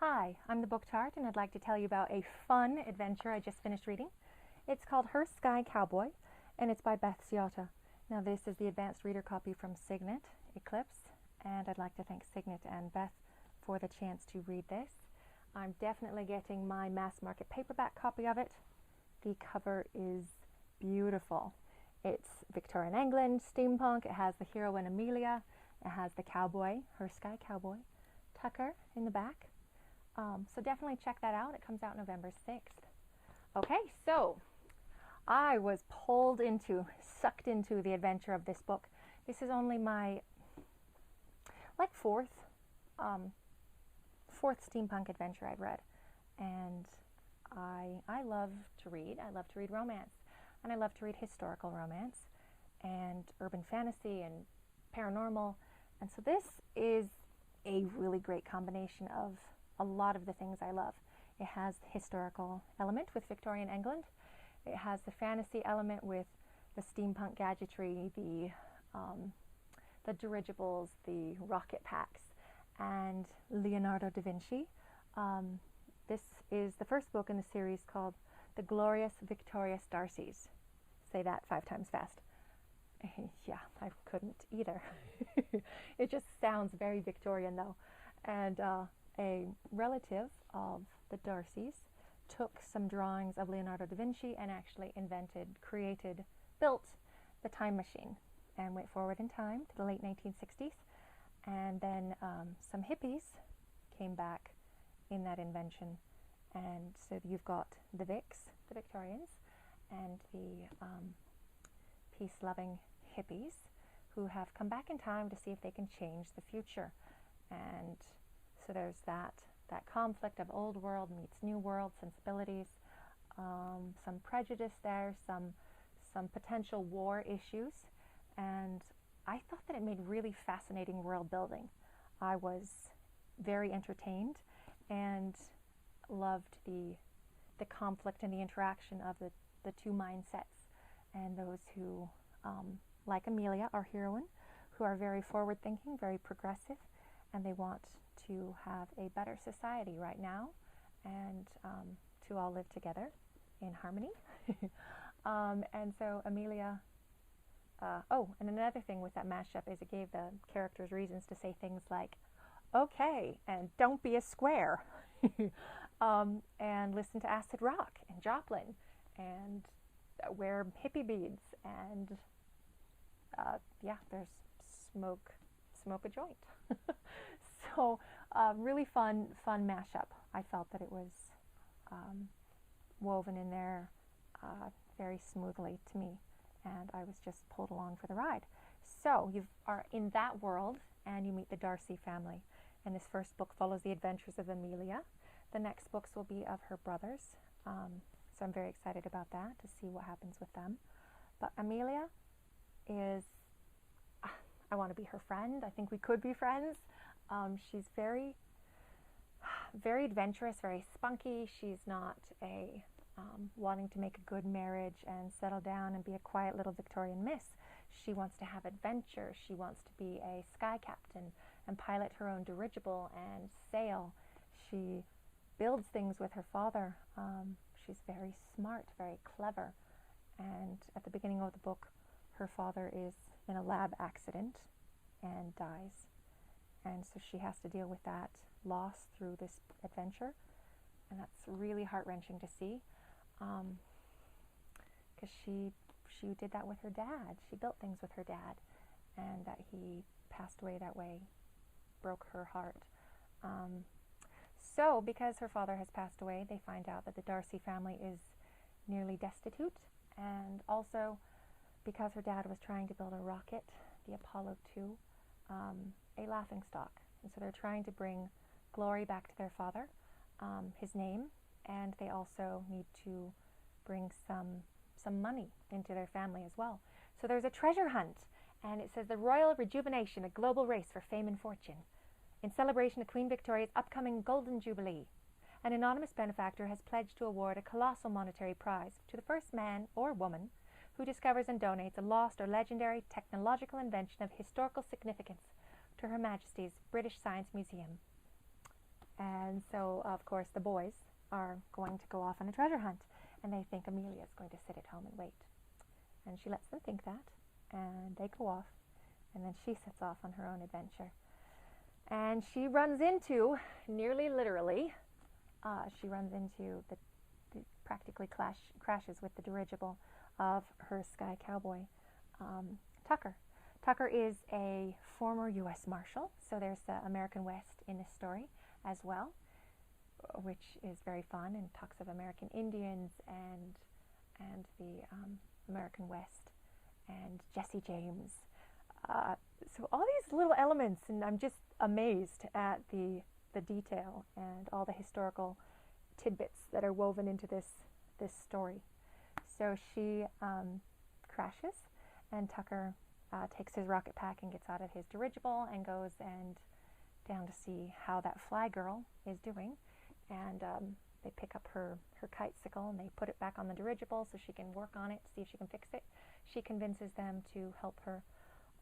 Hi, I'm the Book Tart, and I'd like to tell you about a fun adventure I just finished reading. It's called Her Sky Cowboy, and it's by Beth Ciotta. Now, this is the advanced reader copy from Signet Eclipse, and I'd like to thank Signet and Beth for the chance to read this. I'm definitely getting my mass market paperback copy of it. The cover is beautiful. It's Victorian England, steampunk. It has the heroine Amelia. It has the cowboy, Her Sky Cowboy, Tucker in the back. So definitely check that out. It comes out November 6th. Okay, so I was sucked into the adventure of this book. This is only my fourth steampunk adventure I've read, and I love to read. I love to read romance, and I love to read historical romance and urban fantasy and paranormal, and so this is a really great combination of a lot of the things I love. It has the historical element with Victorian England. It has the fantasy element with the steampunk gadgetry, the dirigibles, the rocket packs, and Leonardo da Vinci. This is the first book in the series called The Glorious Victorious Darcys. Say that 5 times fast. Yeah, I couldn't either. It just sounds very Victorian though. And a relative of the Darcys took some drawings of Leonardo da Vinci and actually built the time machine and went forward in time to the late 1960s. And then some hippies came back in that invention. And so you've got the Vics, the Victorians, and the peace-loving hippies who have come back in time to see if they can change the future. And so there's that conflict of old world meets new world sensibilities, some prejudice there, some potential war issues, and I thought that it made really fascinating world building. I was very entertained and loved the conflict and the interaction of the two mindsets, and those who, like Amelia, our heroine, who are very forward-thinking, very progressive, and they want to have a better society right now and to all live together in harmony. And so Amelia, and another thing with that mashup is it gave the characters reasons to say things like, okay, and don't be a square, and listen to acid rock and Joplin, and wear hippie beads, and there's smoke a joint. So really fun mashup. I felt that it was woven in there very smoothly to me, and I was just pulled along for the ride. So you are in that world, and you meet the Darcy family. And this first book follows the adventures of Amelia. The next books will be of her brothers. So I'm very excited about that, to see what happens with them. But Amelia is, I want to be her friend. I think we could be friends. She's very, very adventurous, very spunky. She's not wanting to make a good marriage and settle down and be a quiet little Victorian miss. She wants to have adventure. She wants to be a sky captain and pilot her own dirigible and sail. She builds things with her father. She's very smart, very clever. And at the beginning of the book, her father is in a lab accident and dies. And so she has to deal with that loss through this adventure. And that's really heart-wrenching to see, because she did that with her dad. She built things with her dad, and that he passed away that way broke her heart. So because her father has passed away, they find out that the Darcy family is nearly destitute, and also because her dad was trying to build a rocket, the Apollo 2, a laughingstock. And so they're trying to bring glory back to their father, his name, and they also need to bring some money into their family as well. So there's a treasure hunt, and it says the Royal Rejuvenation, a global race for fame and fortune. In celebration of Queen Victoria's upcoming Golden Jubilee, an anonymous benefactor has pledged to award a colossal monetary prize to the first man or woman who discovers and donates a lost or legendary technological invention of historical significance to Her Majesty's British Science Museum. And And so, of course, the boys are going to go off on a treasure hunt, and they think Amelia is going to sit at home and wait. And she lets them think that, and they go off, and then she sets off on her own adventure. And she runs into, nearly literally, she runs into the practically crashes with the dirigible of Her Sky Cowboy, Tucker. Tucker is a former U.S. Marshal, so there's the American West in this story as well, which is very fun and talks of American Indians and the American West and Jesse James. So all these little elements, and I'm just amazed at the detail and all the historical tidbits that are woven into this story. So she crashes, and Tucker takes his rocket pack and gets out of his dirigible and goes and down to see how that fly girl is doing. And they pick up her kitesicle and they put it back on the dirigible so she can work on it, see if she can fix it. She convinces them to help her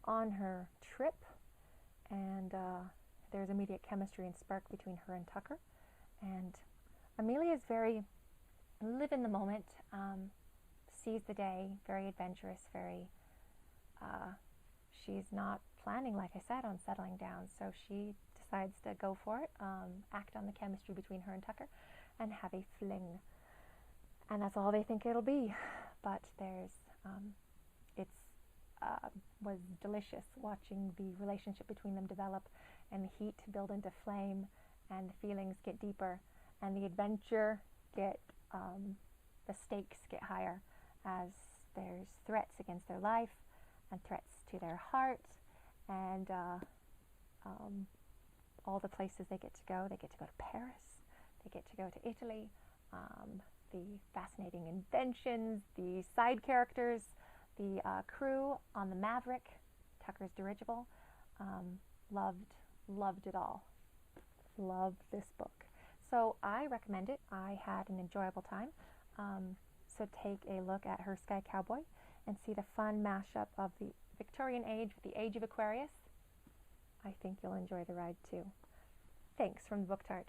on her trip, and there's immediate chemistry and spark between her and Tucker. And Amelia is very live in the moment, sees the day, very adventurous, very she's not planning, like I said, on settling down, so she decides to go for it, act on the chemistry between her and Tucker, and have a fling. And that's all they think it'll be. But was delicious watching the relationship between them develop, and the heat build into flame, and the feelings get deeper, and the adventure the stakes get higher as there's threats against their life and threats to their heart, and all the places they get to go. They get to go to Paris, they get to go to Italy, the fascinating inventions, the side characters, the crew on the Maverick, Tucker's dirigible. Loved it all. Loved this book. So I recommend it. I had an enjoyable time. So take a look at Her Sky Cowboy and see the fun mashup of the Victorian age with the age of Aquarius. I think you'll enjoy the ride too. Thanks from the Book Tart.